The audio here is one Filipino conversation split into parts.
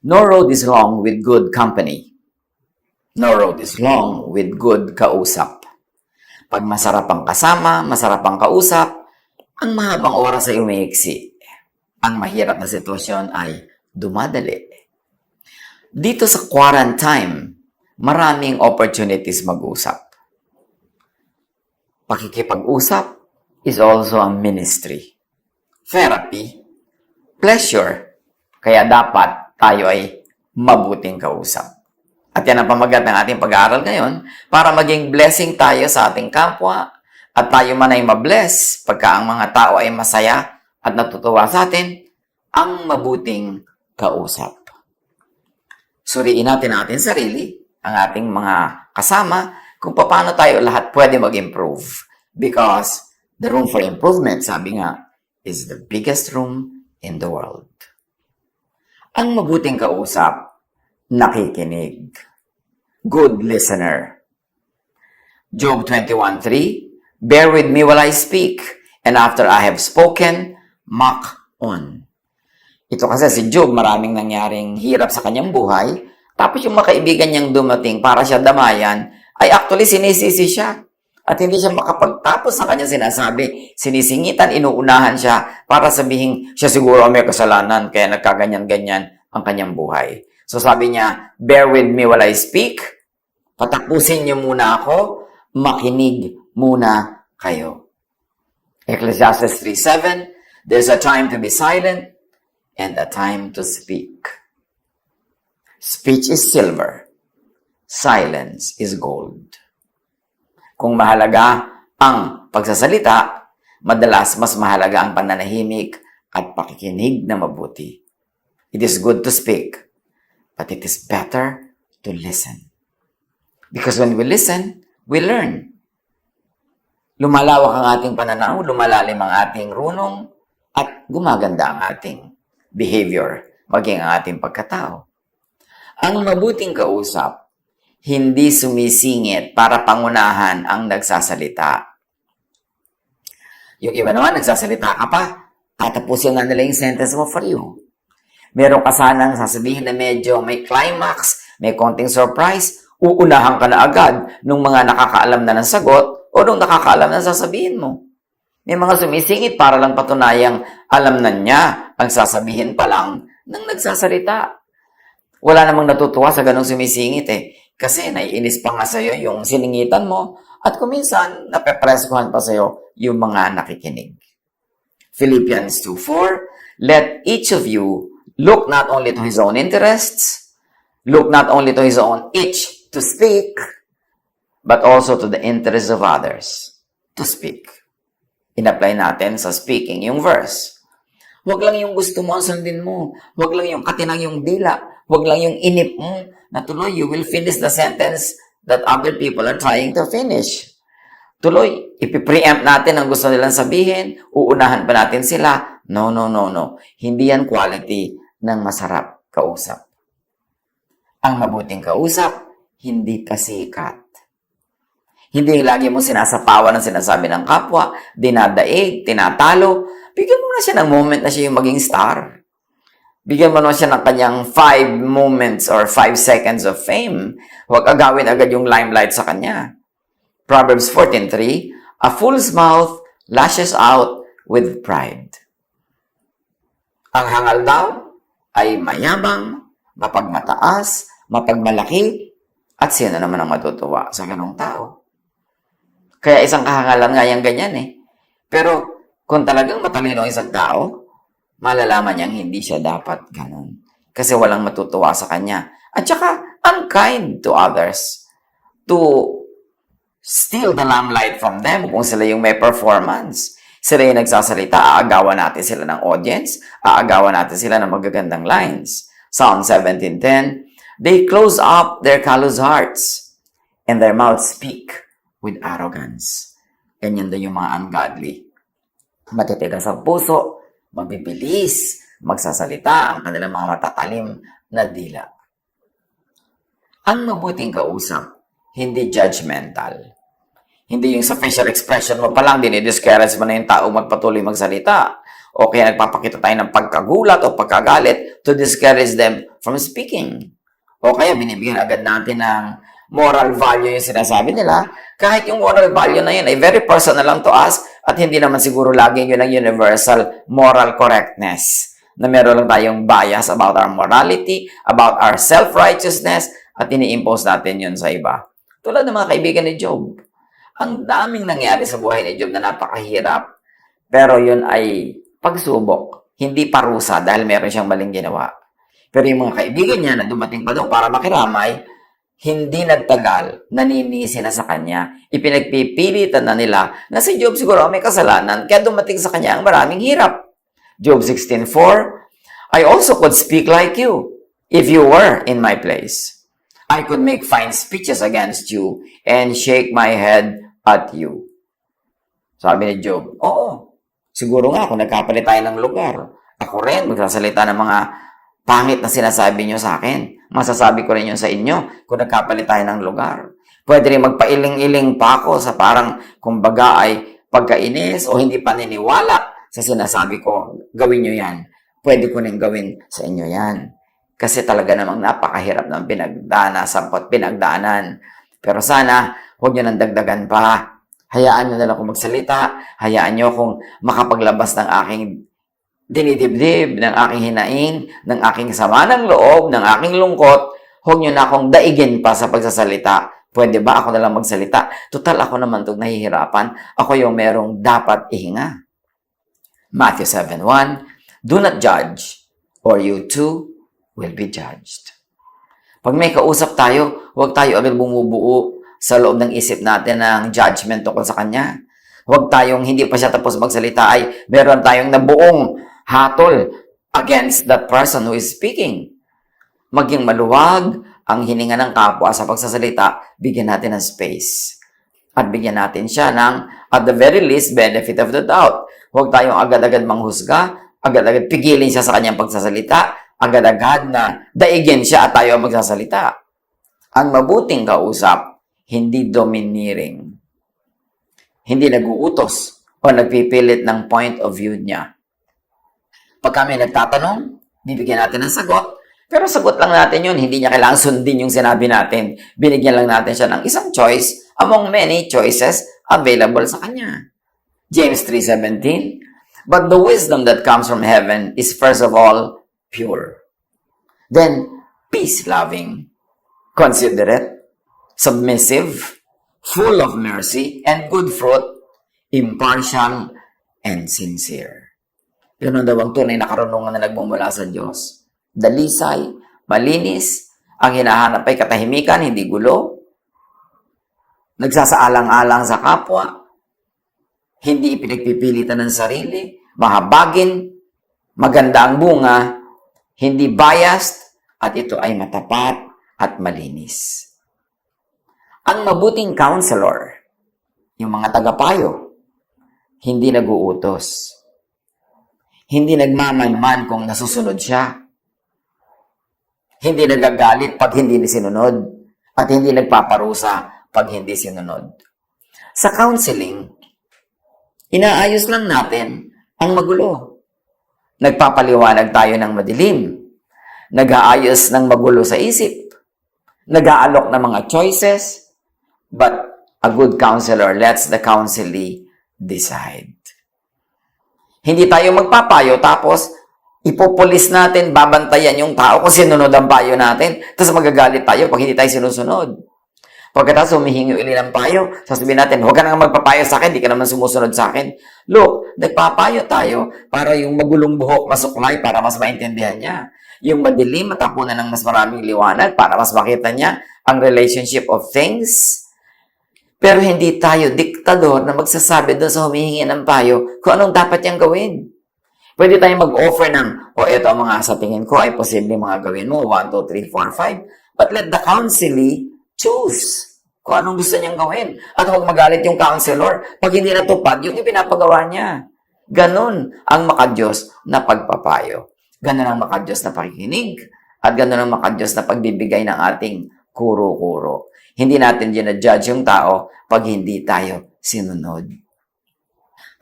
No road is long with good company. No road is long with good kausap. Pag masarap ang kasama, masarap ang kausap, ang mahabang oras ay umiiksi. Ang mahirap na sitwasyon ay dumadali. Dito sa quarantine, maraming opportunities mag-usap. Pakikipag-usap is also a ministry. Therapy, pleasure. Kaya dapat tayo ay mabuting kausap. At yan ang pamagat ng ating pag-aaral ngayon para maging blessing tayo sa ating kapwa at tayo man ay mabless pagka ang mga tao ay masaya at natutuwa sa atin, ang mabuting kausap. Suriin natin ang ating sarili, ang ating mga kasama, kung paano tayo lahat pwede mag-improve. Because the room for improvement, sabi nga, is the biggest room in the world. Ang mabuting kausap, nakikinig. Good listener. Job 21:3, bear with me while I speak, and after I have spoken, mock on. Ito kasi si Job, maraming nangyaring hirap sa kanyang buhay, tapos yung mga kaibigan niyang dumating para siya damayan, ay actually sinisisi siya. At hindi siya makapagtapos sa kanyang sinasabi. Sinisingitan, inuunahan siya para sabihin siya siguro may kasalanan kaya nagkaganyan-ganyan ang kanyang buhay. So sabi niya, bear with me while I speak. Patapusin niyo muna ako. Makinig muna kayo. Ecclesiastes 3:7, there's a time to be silent and a time to speak. Speech is silver. Silence is gold. Kung mahalaga ang pagsasalita, madalas mas mahalaga ang pananahimik at pakikinig na mabuti. It is good to speak, but it is better to listen. Because when we listen, we learn. Lumalawak ang ating pananaw, lumalalim ang ating runong, at gumaganda ang ating behavior, maging ang ating pagkatao. Ang mabuting kausap, hindi sumisingit para pangunahan ang nagsasalita. Yung iba naman, nagsasalita ka pa, tatapusin na nila yung sentence mo for you. Meron ka sanang sasabihin na medyo may climax, may konting surprise, uunahan ka na agad nung mga nakakaalam na ng sagot o nung nakakaalam na sasabihin mo. May mga sumisingit para lang patunayang alam na niya ang sasabihin pa lang ng nagsasalita. Wala namang natutuwa sa ganong sumisingit kasi naiinis pa nga sa'yo yung siningitan mo at kuminsan napepreskuhan pa sa'yo yung mga nakikinig. Philippians 2:4, let each of you look not only to his own interests, look not only to his own itch to speak, but also to the interests of others to speak. In-apply natin sa speaking yung verse. Huwag lang yung gusto mo ang sundin mo. Huwag lang yung katinang yung dila. Huwag lang yung inip mo na tuloy, you will finish the sentence that other people are trying to finish. Tuloy, ipipreempt natin ang gusto nilang sabihin, uunahan pa natin sila. No. Hindi yan quality ng masarap kausap. Ang mabuting kausap, hindi pasikat. Hindi lagi mo sinasapawan ang sinasabi ng kapwa, dinadaig, tinatalo. Bigyan mo na siya ng moment na siya yung maging star. Bigyan mo na siya ng kanyang 5 moments or 5 seconds of fame. Huwag agawin agad yung limelight sa kanya. Proverbs 14:3, a fool's mouth lashes out with pride. Ang hangal daw ay mayabang, mapagmataas, mapagmalaki, at sino naman ang matutuwa sa ganong tao. Kaya isang kahangalan nga yung ganyan Pero kung talagang matalino ang isang tao, malalaman niyang hindi siya dapat ganun. Kasi walang matutuwa sa kanya. At saka, unkind to others. To steal the limelight from them kung sila yung may performance. Sila yung nagsasalita, aagawan natin sila ng audience, aagawan natin sila ng magagandang lines. Psalm 17:10, they close up their callous hearts, and their mouths speak with arrogance. Ganyan din yung mga ungodly. Matitigas ang puso, mabibilis, magsasalita ang kanilang mga matatalim na dila. Ang mabuting kausap, hindi judgmental. Hindi yung sa facial expression mo pa lang, dinidiscourage mo na yung tao magpatuloy magsalita. O o kaya nagpapakita tayo ng pagkagulat o pagkagalit to discourage them from speaking. O kaya binibigyan agad natin ng moral value yung sinasabi nila, kahit yung moral value na yun ay very personal lang to us at hindi naman siguro laging yun ang universal moral correctness na meron lang tayong bias about our morality, about our self-righteousness at ini-impose natin yun sa iba. Tulad ng mga kaibigan ni Job. Ang daming nangyari sa buhay ni Job na napakahirap. Pero yun ay pagsubok, hindi parusa dahil meron siyang maling ginawa. Pero yung mga kaibigan niya na dumating pa doon para makiramay, hindi nagtagal, naninisi na sa kanya. Ipinagpipilitan na nila na si Job siguro may kasalanan kaya dumating sa kanya ang maraming hirap. Job 16:4, I also could speak like you if you were in my place. I could make fine speeches against you and shake my head at you. Sabi ni Job, oo, siguro nga kung nagkapalit tayo ng lugar, ako rin magsasalita ng mga pangit na sinasabi nyo sa akin. Masasabi ko rin yun sa inyo kung nagkapalit tayo ng lugar. Pwede rin magpailing-iling pa ako sa parang kumbaga ay pagkainis o hindi paniniwala sa sinasabi ko. Gawin nyo yan. Pwede ko rin gawin sa inyo yan. Kasi talaga namang napakahirap ng pinagdaanan. Pero sana, huwag nyo nang dagdagan pa. Hayaan nyo na lang kung magsalita. Hayaan nyo kung makapaglabas ng aking dinidibdib, ng aking hinaing, ng aking sama ng loob, ng aking lungkot. Huwag nyo na akong daigin pa sa pagsasalita. Pwede ba ako na lang magsalita? Total ako naman itong nahihirapan. Ako yung merong dapat ihinga. Matthew 7:1, do not judge, or you too will be judged. Pag may kausap tayo, huwag tayo agad bumubuo sa loob ng isip natin ng judgment tungkol sa kanya. Huwag tayong hindi pa siya tapos magsalita ay meron tayong nabuong hatol against that person who is speaking. Maging maluwag ang hininga ng kapwa sa pagsasalita, bigyan natin ng space. At bigyan natin siya ng, at the very least, benefit of the doubt. Huwag tayong agad-agad manghusga, agad-agad pigilin siya sa kanyang pagsasalita, agad-agad na daigin siya at tayo ang magsasalita. Ang mabuting kausap, hindi domineering. Hindi naguutos o nagpipilit ng point of view niya. Pag kami nagtatanong, bibigyan natin ng sagot, pero sagot lang natin yun, hindi niya kailangan sundin yung sinabi natin. Binigyan lang natin siya ng isang choice among many choices available sa kanya. James 3:17, but the wisdom that comes from heaven is first of all pure. Then, peace-loving, considerate, submissive, full of mercy and good fruit, impartial, and sincere. Yun ang daw ang tunay na karunungan na nagmumula sa Diyos. Dalisay, malinis, ang hinahanap ay katahimikan, hindi gulo, nagsasaalang-alang sa kapwa, hindi pinagpipilitan ng sarili, mahabagin, maganda ang bunga, hindi biased, at ito ay matapat at malinis. Ang mabuting counselor, yung mga tagapayo, hindi naguutos. Hindi nagmamanman kung nasusunod siya. Hindi nagagalit pag hindi sinunod. At hindi nagpaparusa pag hindi sinunod. Sa counseling, inaayos lang natin ang magulo. Nagpapaliwanag tayo ng madilim. Nag-aayos ng magulo sa isip. Nag-aalok ng mga choices. But a good counselor lets the counselee decide. Hindi tayo magpapayo tapos ipopulis natin, babantayan yung tao kung sinunod ang payo natin. Tapos magagalit tayo pag hindi tayo sinusunod. Pagkatapos humihingi uli ng payo, sasabihin natin, huwag ka nang magpapayo sa akin, di ka naman sumusunod sa akin. Look, nagpapayo tayo para yung magulong buhok masuklay para mas maintindihan niya. Yung madilim, matapunan ng mas maraming liwanag para mas makita niya ang relationship of things. Pero hindi tayo diktador na magsasabi doon sa humihingi ng payo kung anong dapat niyang gawin. Pwede tayong mag-offer ng, eto ang mga sa tingin ko ay posible mga gawin mo, 1, 2, 3, 4, 5. But let the counselee choose kung anong gusto niyang gawin. At huwag magalit yung counselor pag hindi natupad yung ipinapagawa niya. Ganon ang makadiyos na pagpapayo. Ganon ang makadiyos na pakikinig. At ganon ang makadiyos na pagbibigay ng ating kuro-kuro. Hindi natin ginajudge yung tao pag hindi tayo sinunod.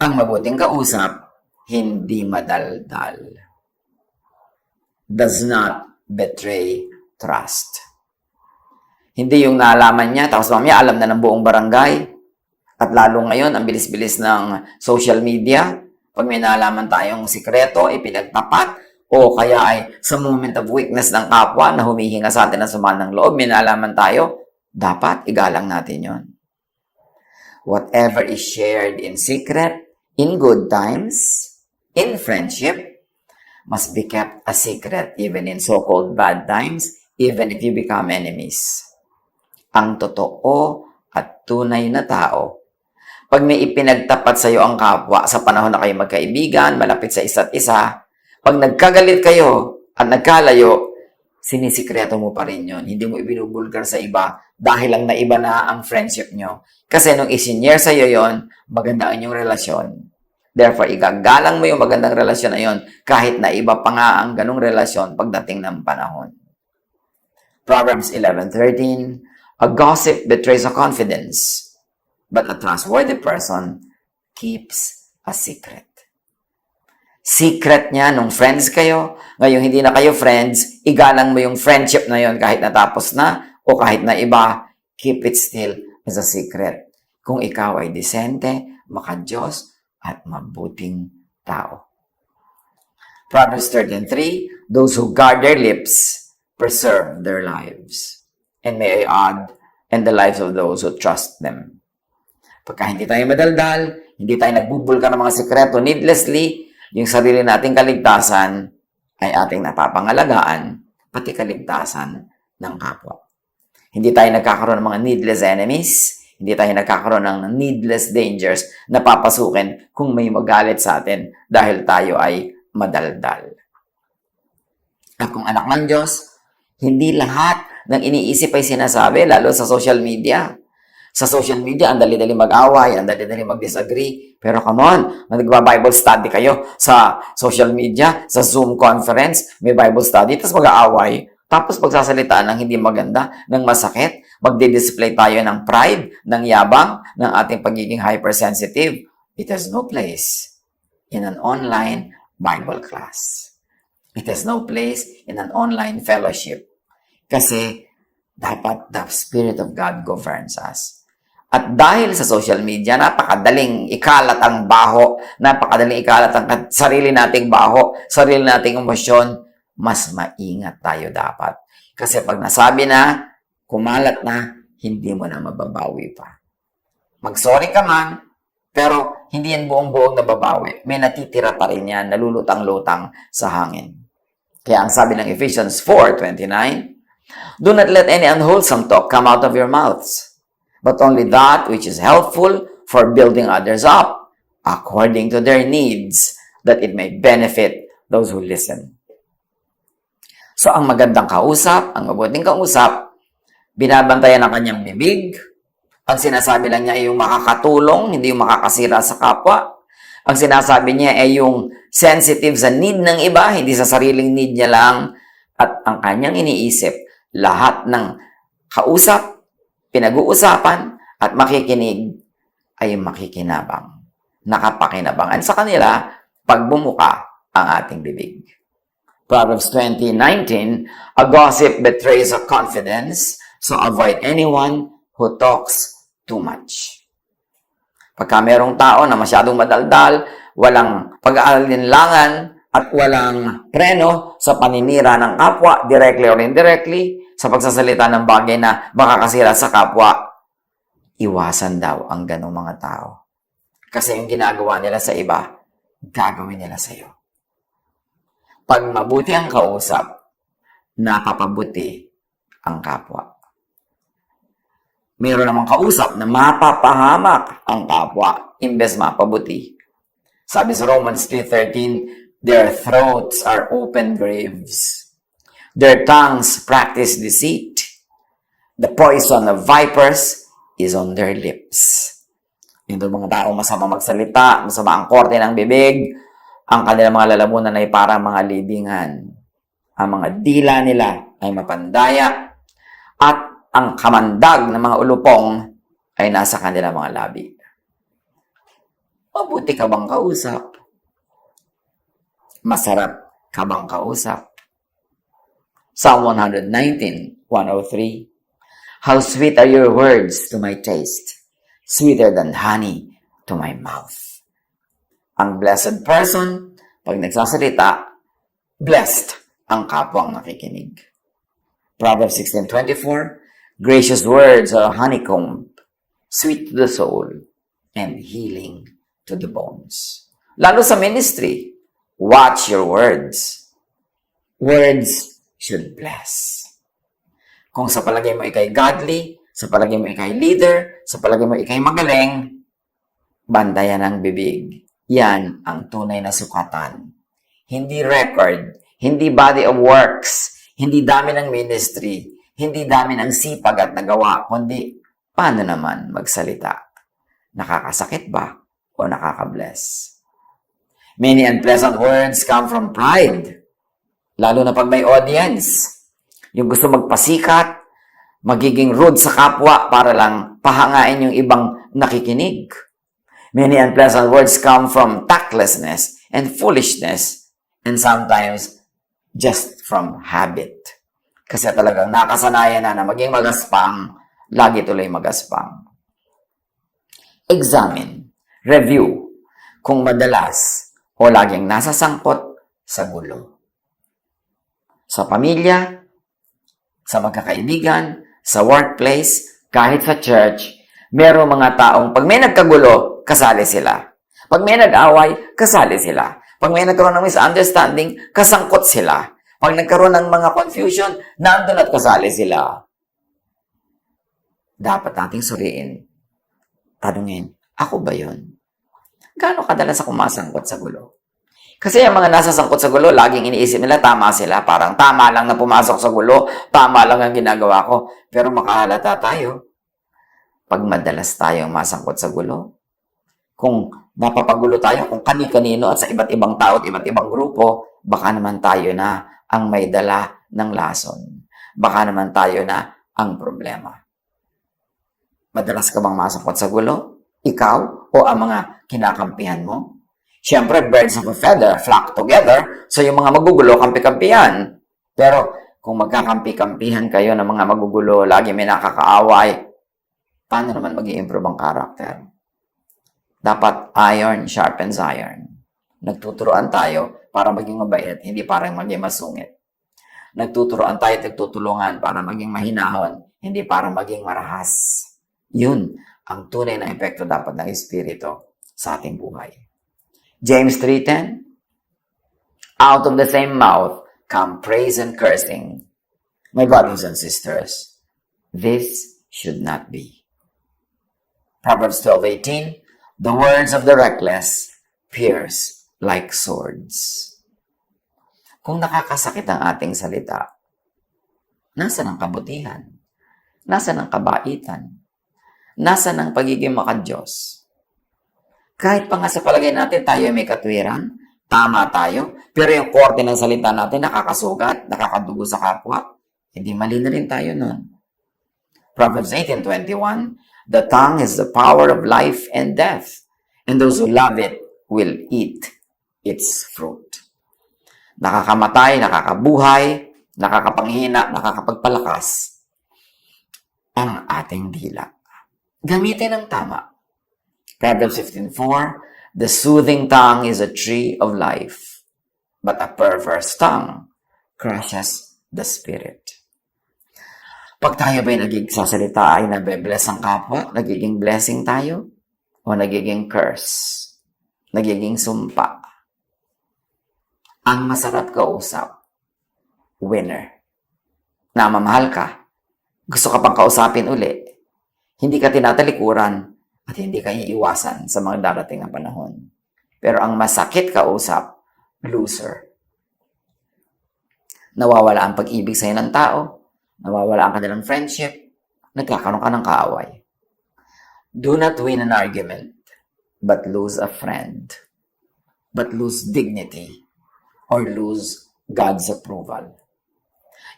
Ang mabuting kausap, hindi madaldal. Does not betray trust. Hindi yung nalaman niya, tapos mamaya alam na ng buong barangay. At lalo ngayon, ang bilis-bilis ng social media. Pag may nalaman tayong sikreto, ipinagtapat, o kaya ay sa moment of weakness ng kapwa na humihinga sa atin ng sama ng loob, may nalaman tayo, dapat igalang natin yon. Whatever is shared in secret, in good times, in friendship, must be kept a secret even in so-called bad times, even if you become enemies. Ang totoo at tunay na tao, pag may ipinagtapat sa iyo ang kapwa sa panahon na kayo magkaibigan, malapit sa isa't isa, pag nagkagalit kayo at nagkalayo, sinisikreto mo pa rin yun. Hindi mo ibinubulgar sa iba dahil lang naiba na ang friendship nyo. Kasi nung isinyer sa iyo yon, maganda ang inyong relasyon. Therefore, igagalang mo yung magandang relasyon na yon kahit na iba pa nga ang ganong relasyon pagdating ng panahon. Proverbs 11:13, a gossip betrays a confidence, but a trustworthy person keeps a secret. Secret niya nung friends kayo, ngayon hindi na kayo friends, igalang mo yung friendship na yon kahit natapos na o kahit na iba, keep it still as a secret. Kung ikaw ay disente, makadiyos, at mabuting tao. Proverbs 13:3, those who guard their lips preserve their lives. And may I add, and the lives of those who trust them. Pagka hindi tayo madaldal, hindi tayo nagbubulgar ng mga sikreto needlessly, yung sarili nating kaligtasan ay ating napapangalagaan, pati kaligtasan ng kapwa. Hindi tayo nagkakaroon ng mga needless enemies, hindi tayo nagkakaroon ng needless dangers na papasukin kung may magalit sa atin dahil tayo ay madaldal. At kung anak ng Diyos, hindi lahat ng iniisip ay sinasabi, lalo sa social media. Sa social media, ang dali-dali mag-away, ang dali-dali mag-disagree. Pero come on, nagba-Bible study kayo sa social media, sa Zoom conference, may Bible study, tapos mag-aaway. Tapos pagsasalitaan ng hindi maganda, ng masakit, magdi-display tayo ng pride, ng yabang, ng ating pagiging hypersensitive. It has no place in an online Bible class. It has no place in an online fellowship. Kasi dapat the Spirit of God governs us. At dahil sa social media, napakadaling ikalat ang baho, napakadaling ikalat ang sarili nating baho, sarili nating emosyon, mas maingat tayo dapat. Kasi pag nasabi na, kumalat na, hindi mo na mababawi pa. Mag-sorry ka man, pero hindi yan buong-buong nababawi. May natitira pa rin yan, nalulutang-lutang sa hangin. Kaya ang sabi ng Ephesians 4:29, do not let any unwholesome talk come out of your mouths, but only that which is helpful for building others up, according to their needs, that it may benefit those who listen. So, ang magandang kausap, ang mabuting kausap, binabantayan ang kanyang bibig. Ang sinasabi lang niya ay yung makakatulong, hindi yung makakasira sa kapwa. Ang sinasabi niya ay yung sensitive sa need ng iba, hindi sa sariling need niya lang. At ang kanyang iniisip, lahat ng kausap, pinag-uusapan, at makikinig ay makikinabang. Nakapakinabangan sa kanila pag bumuka ang ating bibig. Proverbs 20:19, a gossip betrays a confidence, so avoid anyone who talks too much. Pagka merong tao na masyadong madaldal, walang pag-aalinlangan, at walang preno sa paninira ng kapwa, directly or indirectly, sa pagsasalita ng bagay na makakasira sa kapwa, iwasan daw ang ganong mga tao. Kasi yung ginagawa nila sa iba, gagawin nila sa iyo. Pag mabuti ang kausap, napapabuti ang kapwa. Mayroon namang kausap na mapapahamak ang kapwa, imbes mapabuti. Sabi sa Romans 3:13, their throats are open graves. Their tongues practice deceit. The poison of vipers is on their lips. Yung mga taong masama magsalita, masama ang korte ng bibig, ang kanilang mga lalamunan ay parang mga libingan. Ang mga dila nila ay mapandaya, at ang kamandag ng mga ulupong ay nasa kanilang mga labi. Mabuti ka bang kausap? Masarap ka bang kausap? Psalm 119:103. How sweet are your words to my taste, sweeter than honey to my mouth. Ang blessed person, pag nagsasalita, blessed ang kapwang nakikinig. Proverbs 16:24. Gracious words are a honeycomb, sweet to the soul, and healing to the bones. Lalo sa ministry, watch your words. Words should bless. Kung sa palagay mo ikay godly, sa palagay mo ikay leader, sa palagay mo ikay magaling, bandayan ang bibig. Yan ang tunay na sukatan. Hindi record, hindi body of works, hindi dami ng ministry, hindi dami ng sipag at nagawa, kundi paano naman magsalita? Nakakasakit ba o nakakabless? Many unpleasant words come from pride. Lalo na pag may audience. Yung gusto magpasikat, magiging rude sa kapwa para lang pahangain yung ibang nakikinig. Many unpleasant words come from tactlessness and foolishness, and sometimes just from habit. Kasi talagang nakasanayan na maging magaspang, lagi tuloy magaspang. Examine, review, kung madalas o laging nasasangkot sa gulo. Sa pamilya, sa magkakaibigan, sa workplace, kahit sa church, merong mga taong pag may nagkagulo, kasali sila. Pag may nag-away, kasali sila. Pag may nagkaroon ng misunderstanding, kasangkot sila. Pag nagkaroon ng mga confusion, nandun at kasali sila. Dapat nating suriin. Tanungin, ako ba yun? Gaano kadalas ako masangkot sa gulo? Kasi yung mga nasasangkot sa gulo, laging iniisip nila, tama sila. Parang tama lang na pumasok sa gulo, tama lang ang ginagawa ko. Pero makahalata tayo. Pag madalas tayong masangkot sa gulo, kung napapagulo tayo kung kani-kanino at sa iba't ibang tao at iba't ibang grupo, baka naman tayo na ang may dala ng lason. Baka naman tayo na ang problema. Madalas ka bang masangkot sa gulo? Ikaw o ang mga kinakampihan mo? Siyempre, birds of a feather flock together. So, yung mga magugulo, kampi-kampihan. Pero, kung magkakampi-kampihan kayo ng mga magugulo, lagi may nakakaaway, paano naman mag-i-improve ang karakter? Dapat iron sharpens iron. Nagtuturoan tayo para maging mabait, hindi para maging masungit. Nagtuturoan tayo at nagtutulungan para maging mahinahon, hindi para maging marahas. Yun ang tunay na epekto dapat ng Espiritu sa ating buhay. James 3:10, out of the same mouth come praise and cursing. My brothers and sisters, this should not be. Proverbs 12:18, the words of the reckless pierce like swords. Kung nakakasakit ang ating salita, nasaan ang kabutihan? Nasaan ang kabaitan? Nasaan ang pagiging makadiyos? Kahit pa nga sa palagay natin tayo may katwiran, tama tayo, pero yung korte ng salita natin nakakasugat, nakakadugo sa kapwa, hindi mali na rin tayo nun. Proverbs 18:21, the tongue is the power of life and death, and those who love it will eat its fruit. Nakakamatay, nakakabuhay, nakakapanghina, nakakapagpalakas ang ating dila. Gamitin ang tama. Proverbs 15:4, the soothing tongue is a tree of life, but a perverse tongue crushes the spirit. Pag tayo ba'y nagsasalita ay nabe-bless ang kapwa, nagiging blessing tayo, o nagiging curse, nagiging sumpa? Ang masarap kausap, winner. Namamahal ka, gusto ka pang kausapin uli, hindi ka tinatalikuran, at hindi ka iiwasan sa mga darating na panahon. Pero ang masakit kausap, loser. Nawawala ang pag-ibig sa'yo ng tao, nawawala ang kanilang friendship, nagkakaroon ka ng kaaway. Do not win an argument, but lose a friend. But lose dignity, or lose God's approval.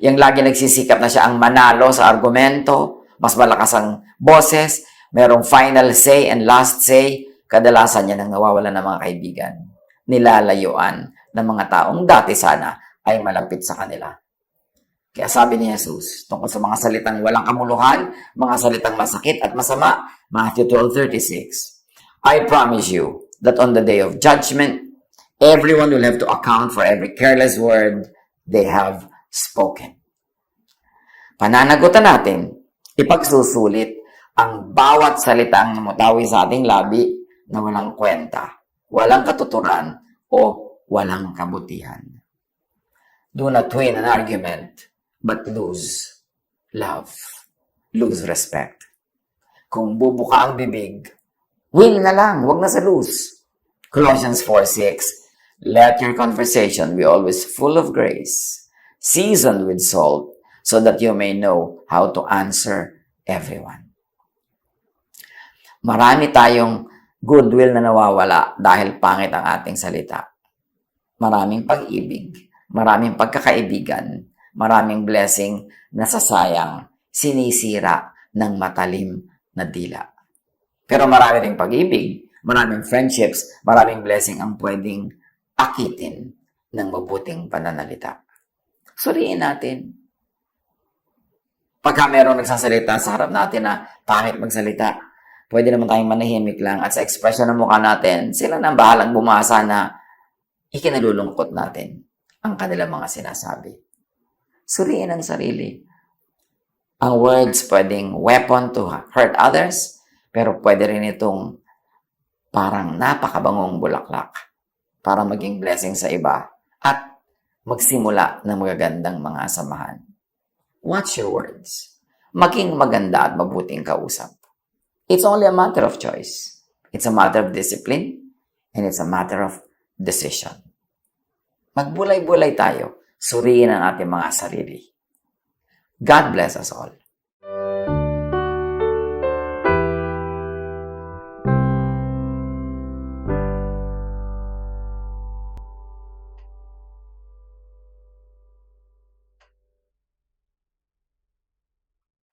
Yang lagi nagsisikap na siya ang manalo sa argumento, mas malakas ang boses, merong final say and last say, kadalasan niya nang nawawala ng mga kaibigan. nilalayuan ng mga taong dati sana ay malapit sa kanila. Kaya sabi ni Jesus, tungkol sa mga salitang walang kamuluhan, mga salitang masakit at masama, Matthew 12:36, I promise you that on the day of judgment, everyone will have to account for every careless word they have spoken. Pananagutan natin, ipagsusulit ang bawat salitang namutawi sa ating labi na walang kwenta, walang katuturan, o walang kabutihan. Do not win an argument, but lose love, lose respect. Kung bubuka ang bibig, win na lang, wag na sa lose. Colossians 4:6, let your conversation be always full of grace, seasoned with salt, so that you may know how to answer everyone. Marami tayong goodwill na nawawala dahil pangit ang ating salita. Maraming pag-ibig, maraming pagkakaibigan, maraming blessing na sasayang, sinisira ng matalim na dila. Pero marami ring pag-ibig, maraming friendships, maraming blessing ang pwedeng akitin ng mabuting pananalita. Suriin natin. Pagka merong nagsasalita sa harap natin na pangit magsalita, pwede naman tayong manahimik lang at sa ekspresyon ng mukha natin, sila na bahalang bumasa na ikinalulungkot natin ang kanilang mga sinasabi. Suriin ang sarili. Ang words pwedeng weapon to hurt others, pero pwede rin itong parang napakabangong bulaklak para maging blessing sa iba at magsimula ng magagandang mga samahan. Watch your words. Maging maganda at mabuting kausap. It's only a matter of choice. It's a matter of discipline and it's a matter of decision. Magbulay-bulay tayo. Suriin ang ating mga sarili. God bless us all.